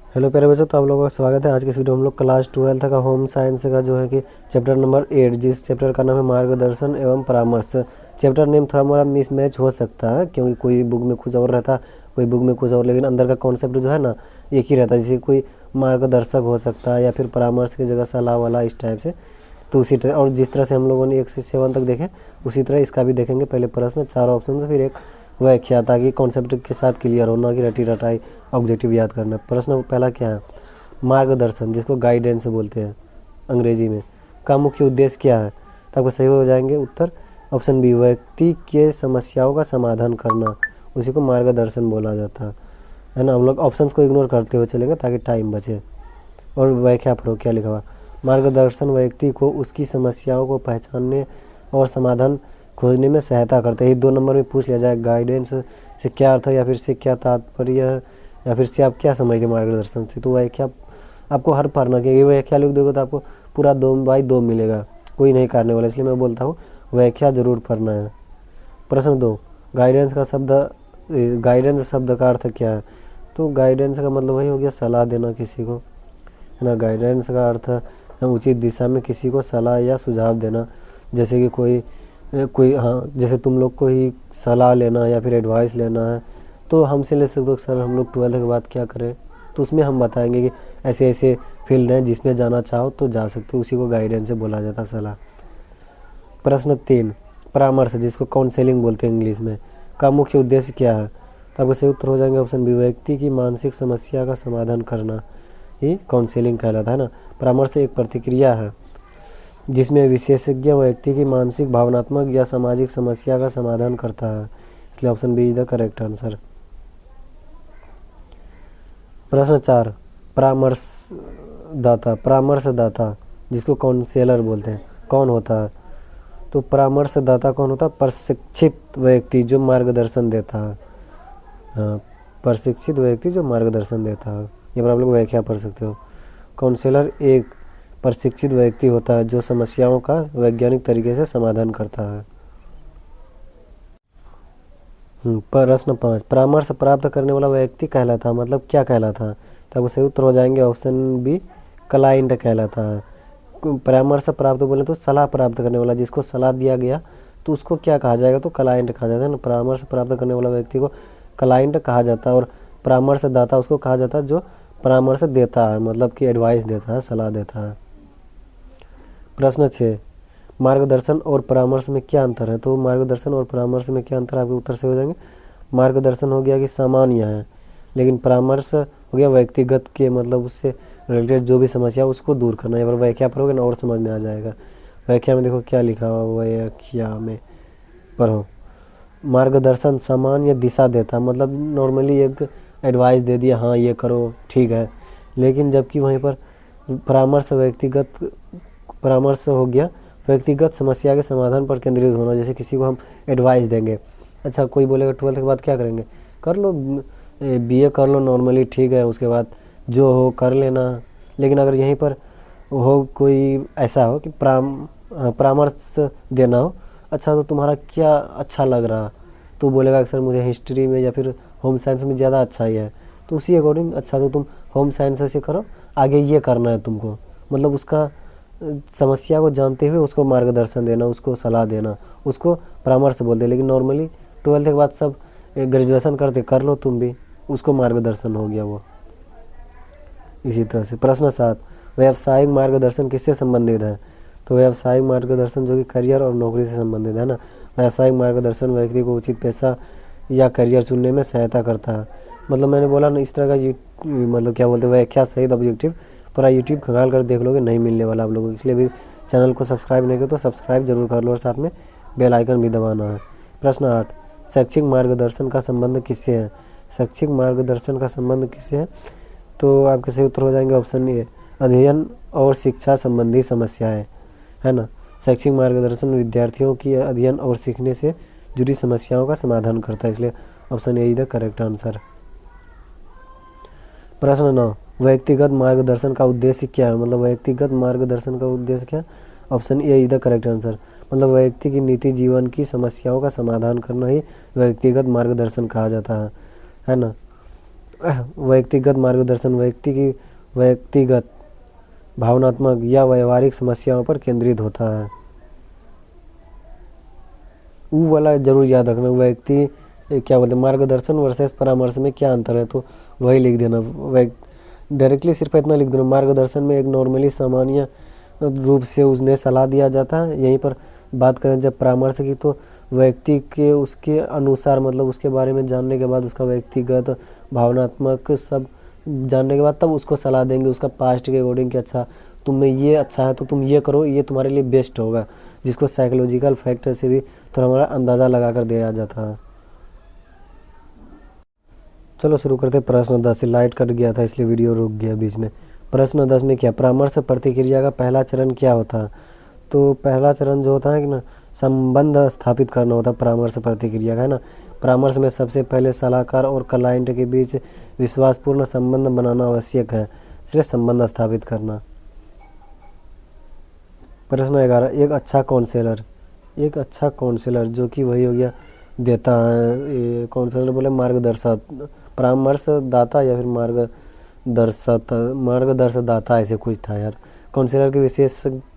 Hello प्यारे बच्चों, तो आप लोगों का स्वागत है। आज के इस वीडियो में हम लोग क्लास 12 का होम साइंस का जो है कि चैप्टर नंबर 8, जिस चैप्टर का नाम है मार्गदर्शन एवं परामर्श। चैप्टर नेम थोड़ा मोड़ा मिसमैच हो सकता है क्योंकि कोई बुक में कुछ और रहता, कोई बुक में कुछ और, लेकिन अंदर का कॉन्सेप्ट जो है ना एक ही रहता है। जैसे कोई मार्गदर्शक हो सकता है या फिर परामर्श की जगह सलाह वाला, इस टाइप से। तो उसी तरह, और जिस तरह से हम लोगों ने 1 से 7 तक देखे उसी तरह इसका भी देखेंगे। पहले प्रश्न, 4 ऑप्शन से, फिर एक व्याख्या, ताकि कॉन्सेप्ट के साथ क्लियर होना कि रटी रटाई ऑब्जेक्टिव याद करना। प्रश्न पहला क्या है? मार्गदर्शन, जिसको गाइडेंस बोलते हैं अंग्रेजी में, का मुख्य उद्देश्य क्या है? तो आपको सही हो जाएंगे उत्तर। ऑप्शन बी, व्यक्ति के समस्याओं का समाधान करना, उसी को मार्गदर्शन बोला जाता है ना। हम लोग ऑप्शंस को इग्नोर करते हुए चलेंगे ताकि टाइम बचे। और व्याख्या पढ़ो क्या लिखा हुआ। मार्गदर्शन व्यक्ति को उसकी समस्याओं को पहचानने और समाधान खोजने में सहायता करते हैं। 2 नंबर में पूछ लिया जाए गाइडेंस से क्या अर्थ है, या फिर से क्या तात्पर्य है, या फिर से आप क्या समझते मार्गदर्शन से। तो व्याख्या आपको हर पढ़ना कि व्याख्या लिख दोगे तो आपको पूरा 2/2 मिलेगा, कोई नहीं काटने वाला। इसलिए मैं बोलता हूँ व्याख्या जरूर पढ़ना है। प्रश्न 2, गाइडेंस शब्द का अर्थ क्या है? तो गाइडेंस का मतलब वही हो गया सलाह देना किसी को, है ना। गाइडेंस का अर्थ है उचित दिशा में किसी को सलाह या सुझाव देना। जैसे कि कोई हाँ, जैसे तुम लोग को ही सलाह लेना या फिर एडवाइस लेना है तो हमसे ले सकते हो, सर हम लोग 12 के बाद क्या करें। तो उसमें हम बताएंगे कि ऐसे ऐसे फील्ड हैं जिसमें जाना चाहो तो जा सकते हो, उसी को गाइडेंस से बोला जाता है, सलाह। प्रश्न 3, परामर्श, जिसको काउंसलिंग बोलते हैं इंग्लिश में, का मुख्य उद्देश्य क्या है? तो आपको सही उत्तर हो जाएंगे ऑप्शन बी, व्यक्ति की मानसिक समस्या का समाधान करना ही काउंसलिंग कहलाता है ना। परामर्श एक प्रतिक्रिया है जिसमें विशेषज्ञ व्यक्ति की मानसिक, भावनात्मक या सामाजिक समस्या का समाधान करता है, इसलिए option b is the correct answer. प्रश्न 4, परामर्शदाता जिसको काउंसलर बोलते हैं, कौन होता है? तो परामर्शदाता कौन होता है? प्रशिक्षित व्यक्ति जो मार्गदर्शन देता है। हाँ, प्रशिक्षित व्यक्ति जो मार्गदर्शन देता है। ये पर आप लोग व्याख्या पढ़ सकते हो। काउंसलर एक प्रशिक्षित व्यक्ति होता है जो समस्याओं का वैज्ञानिक तरीके से समाधान करता है। प्रश्न 5, परामर्श प्राप्त करने वाला व्यक्ति कहलाता है, मतलब क्या कहलाता है? तो आपको सही उत्तर हो जाएंगे ऑप्शन बी, क्लाइंट कहलाता है। परामर्श प्राप्त बोले तो सलाह प्राप्त करने वाला, जिसको सलाह दिया गया तो उसको क्या कहा जाएगा? तो क्लाइंट कहा जाता है ना। परामर्श प्राप्त करने वाला व्यक्ति को क्लाइंट कहा जाता है, और परामर्शदाता उसको कहा जाता है जो परामर्श देता है, मतलब कि एडवाइस देता है, सलाह देता है। प्रश्न 6, मार्गदर्शन और परामर्श में क्या अंतर है? तो मार्गदर्शन और परामर्श में क्या अंतर है? आपके उत्तर से हो जाएंगे। मार्गदर्शन हो गया कि सामान्य है, लेकिन परामर्श हो गया व्यक्तिगत के, मतलब उससे रिलेटेड जो भी समस्या है उसको दूर करना है। अगर व्याख्या पढ़ोगे ना और समझ में आ जाएगा। व्याख्या में देखो क्या लिखा हुआ, व्याख्या में पढ़ो। मार्गदर्शन सामान्य दिशा देता, मतलब नॉर्मली एक एडवाइस दे दिया, हाँ ये करो ठीक है। लेकिन जबकि वहीं पर परामर्श हो गया व्यक्तिगत समस्या के समाधान पर केंद्रित होना। जैसे किसी को हम एडवाइस देंगे, अच्छा कोई बोलेगा 12th के बाद क्या करेंगे, कर लो बीए कर लो नॉर्मली, ठीक है, उसके बाद जो हो कर लेना। लेकिन अगर यहीं पर हो कोई ऐसा हो कि परामर्श देना हो, अच्छा तो तुम्हारा क्या अच्छा लग रहा, तो बोलेगा कि सर मुझे हिस्ट्री में या फिर होम साइंस में ज़्यादा अच्छा ही है, तो उसी अकॉर्डिंग अच्छा तो तुम होम साइंस से करो, आगे ये करना है तुमको। मतलब उसका समस्या को जानते हुए उसको मार्गदर्शन देना, उसको सलाह देना, उसको परामर्श बोलते हैं। लेकिन नॉर्मली 12th के बाद सब ग्रेजुएशन करते, कर लो तुम भी, उसको मार्गदर्शन हो गया वो। इसी तरह से प्रश्न 7, व्यावसायिक मार्गदर्शन किससे संबंधित है? तो व्यावसायिक मार्गदर्शन जो कि करियर और नौकरी से संबंधित है ना। व्यावसायिक मार्गदर्शन व्यक्ति को उचित पेशा या करियर चुनने में सहायता करता है। मतलब मैंने बोला ना, इस तरह का मतलब क्या बोलते हैं, व्याख्या सहित ऑब्जेक्टिव पूरा यूट्यूब खंगाल कर देख लोगे, नहीं मिलने वाला आप लोगों को। इसलिए भी चैनल को सब्सक्राइब नहीं किया तो सब्सक्राइब जरूर कर लो, और साथ में बेल आइकन भी दबाना है। प्रश्न 8, शैक्षिक मार्गदर्शन का संबंध किससे है? शैक्षिक मार्गदर्शन का संबंध किससे है? तो आपके सही उत्तर हो जाएंगे ऑप्शन ए, अध्ययन और शिक्षा संबंधी समस्याएं, है ना। शैक्षिक मार्गदर्शन विद्यार्थियों की अध्ययन और सीखने से जुड़ी समस्याओं का समाधान करता है, इसलिए option A is the correct answer. प्रश्न 9, व्यक्तिगत मार्गदर्शन का उद्देश्य क्या है? मतलब व्यक्तिगत मार्गदर्शन का उद्देश्य क्या है? Option A is the correct answer. मतलब व्यक्ति की निजी जीवन की समस्याओं का समाधान करना ही व्यक्तिगत मार्गदर्शन कहा जाता है ना। व्यक्तिगत मार्गदर्शन व्यक्ति की व्यक्तिगत भावनात्मक या व्यवहारिक समस्याओं पर केंद्रित होता है। वो वाला जरूर याद रखना, व्यक्ति क्या बोलते हैं, मार्गदर्शन वर्सेस परामर्श में क्या अंतर है, तो वही लिख देना। डायरेक्टली सिर्फ इतना लिख देना, मार्गदर्शन में एक नॉर्मली सामान्य रूप से उन्हें सलाह दिया जाता है। यहीं पर बात करें जब परामर्श की, तो व्यक्ति के उसके अनुसार, मतलब उसके बारे में जानने के बाद, उसका व्यक्तिगत भावनात्मक सब जानने के बाद तब उसको सलाह देंगे उसका पास्ट के अकॉर्डिंग कि अच्छा तुम में ये अच्छा है तो तुम ये करो, ये तुम्हारे लिए बेस्ट होगा, जिसको साइकोलॉजिकल फैक्टर से भी थोड़ा हमारा अंदाज़ा लगा कर दिया जाता है। चलो शुरू करते प्रश्न 10 से। लाइट कट गया था इसलिए वीडियो रुक गया बीच में। प्रश्न 10 में क्या, परामर्श प्रतिक्रिया का पहला चरण क्या होता है? तो पहला चरण जो होता है कि ना, संबंध स्थापित करना होता है परामर्श प्रतिक्रिया का, है ना। परामर्श में सबसे पहले सलाहकार और क्लाइंट के बीच विश्वासपूर्ण संबंध बनाना आवश्यक है, इसलिए संबंध स्थापित करना। प्रश्न 11, एक अच्छा काउंसलर। एक अच्छा काउंसलर जो कि वही हो गया देता है, काउंसलर बोले मार्गदर्शक, परामर्शदाता या फिर मार्गदर्शदाता ऐसे कुछ था यार। काउंसलर की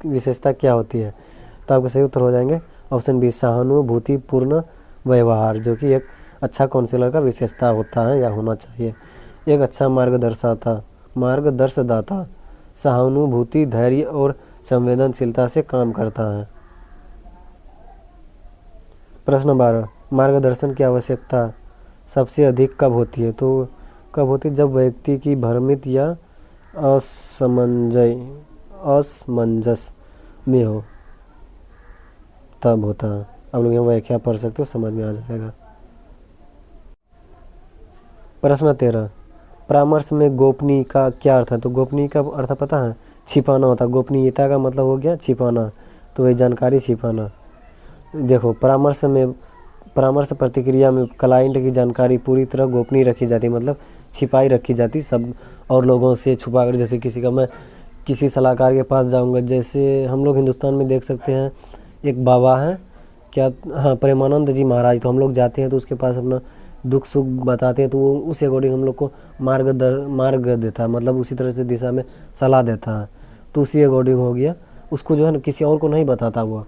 विशेषता क्या होती है? तो आपके सही उत्तर हो जाएंगे ऑप्शन बी, सहानुभूतिपूर्ण व्यवहार, जो कि एक अच्छा काउंसलर का विशेषता होता है या होना चाहिए। एक अच्छा मार्गदर्शदाता सहानुभूति, धैर्य और संवेदनशीलता से काम करता है। प्रश्न 12, मार्गदर्शन की आवश्यकता सबसे अधिक कब होती है? तो कब होती है? जब व्यक्ति की भ्रमित या असमंजस में हो, तब होता है। आप लोग यहाँ व्याख्या पढ़ सकते हो, समझ में आ जाएगा। प्रश्न 13, परामर्श में गोपनीय का क्या अर्थ है? तो गोपनीय का अर्थ पता है? छिपाना होता है। गोपनीयता का मतलब हो गया छिपाना, तो वही जानकारी छिपाना। देखो, परामर्श प्रतिक्रिया में क्लाइंट की जानकारी पूरी तरह गोपनीय रखी जाती है, मतलब छिपाई रखी जाती सब और लोगों से छुपा कर। जैसे किसी का, मैं किसी सलाहकार के पास जाऊंगा, जैसे हम लोग हिंदुस्तान में देख सकते हैं एक बाबा हैं क्या, हाँ, प्रेमानंद जी महाराज, तो हम लोग जाते हैं तो उसके पास अपना दुख सुख बताते हैं, तो वो उसी अकॉर्डिंग हम लोग को मार्ग देता है, मतलब उसी तरह से दिशा में सलाह देता है। तो उसी अकॉर्डिंग हो गया, उसको जो है ना किसी और को नहीं बताता वो,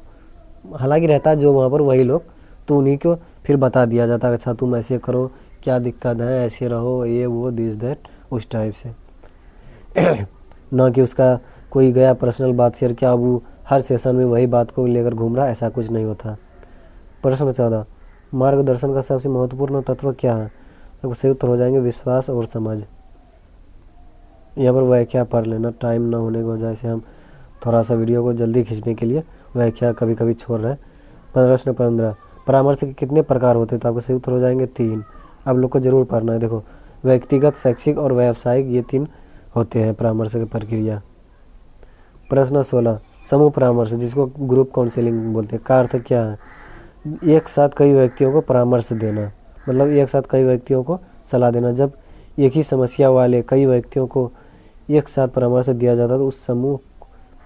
हालांकि रहता है जो वहाँ पर वही लोग, तो उन्हीं को फिर बता दिया जाता है अच्छा तुम ऐसे करो, क्या दिक्कत है, ऐसे रहो, ये वो दिस दैट, उस टाइप से। ना कि उसका कोई गया पर्सनल बात शेयर किया, वो हर सेशन में वही बात को लेकर घूम रहा, ऐसा कुछ नहीं होता। प्रश्न 14, मार्गदर्शन का सबसे महत्वपूर्ण तत्व क्या है? तो सही उत्तर हो जाएंगे विश्वास और समझ। यहाँ पर व्याख्या पढ़ लेना, टाइम ना होने की वजह से हम थोड़ा सा वीडियो को जल्दी खींचने के लिए व्याख्या कभी कभी छोड़ रहे हैं। प्रश्न 15, परामर्श के कितने प्रकार होते हैं? तो आपको सही उत्तर हो जाएंगे 3। आप लोग को जरूर पढ़ना है। देखो, व्यक्तिगत, शैक्षिक और व्यावसायिक, ये 3 होते हैं परामर्श की प्रक्रिया। प्रश्न 16, समूह परामर्श जिसको ग्रुप काउंसलिंग बोलते हैं, का अर्थ क्या है? एक साथ कई व्यक्तियों को परामर्श देना, मतलब एक साथ कई व्यक्तियों को सलाह देना। जब एक ही समस्या वाले कई व्यक्तियों को एक साथ परामर्श दिया जाता है तो उस समूह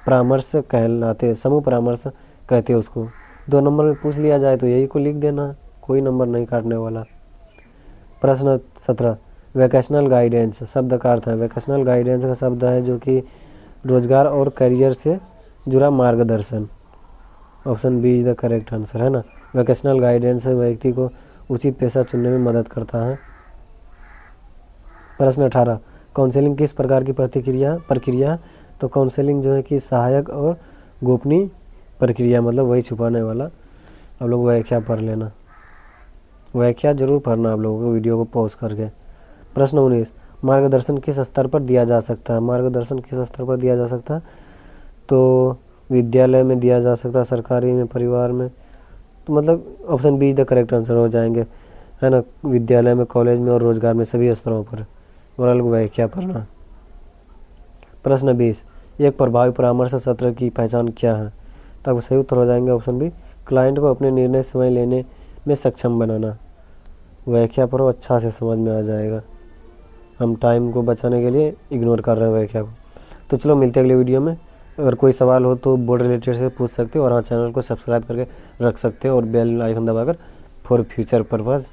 परामर्श कहलाते हैं, समूह परामर्श कहते हैं उसको। 2 नंबर में पूछ लिया जाए तो यही को लिख देना, कोई नंबर नहीं काटने वाला। प्रश्न 17, वोकेशनल गाइडेंस शब्द का अर्थ है? वोकेशनल गाइडेंस का शब्द है जो कि रोजगार और करियर से जुड़ा मार्गदर्शन। Option b is the correct answer, है ना। वोकेशनल गाइडेंस व्यक्ति को उचित पेशा चुनने में मदद करता है। प्रश्न 18, काउंसलिंग किस प्रकार की प्रक्रिया है? तो काउंसलिंग जो है कि सहायक और गोपनीय प्रक्रिया, मतलब वही छुपाने वाला। आप लोग व्याख्या पढ़ लेना, व्याख्या जरूर पढ़ना आप लोगों को वीडियो को पॉज करके। प्रश्न 19, मार्गदर्शन किस स्तर पर दिया जा सकता है? मार्गदर्शन किस स्तर पर दिया जा सकता है? तो विद्यालय में दिया जा सकता है, सरकारी में, परिवार में, तो मतलब option be the correct answer हो जाएंगे, है ना। विद्यालय में, कॉलेज में और रोजगार में, सभी स्तरों पर। और अलग व्याख्या पढ़ना। प्रश्न 20, एक प्रभावी परामर्श सत्र की पहचान क्या है? तो आपको सही उत्तर हो जाएंगे ऑप्शन बी, क्लाइंट को अपने निर्णय समय लेने में सक्षम बनाना। व्याख्या पढ़ो, अच्छा से समझ में आ जाएगा। हम टाइम को बचाने के लिए इग्नोर कर रहे हैं व्याख्या को। तो चलो मिलते हैं अगले वीडियो में। अगर कोई सवाल हो तो बोर्ड रिलेटेड से पूछ सकते हो, और हाँ, चैनल को सब्सक्राइब करके रख सकते हो और बेल आइकन दबाकर फॉर फ्यूचर पर्पज़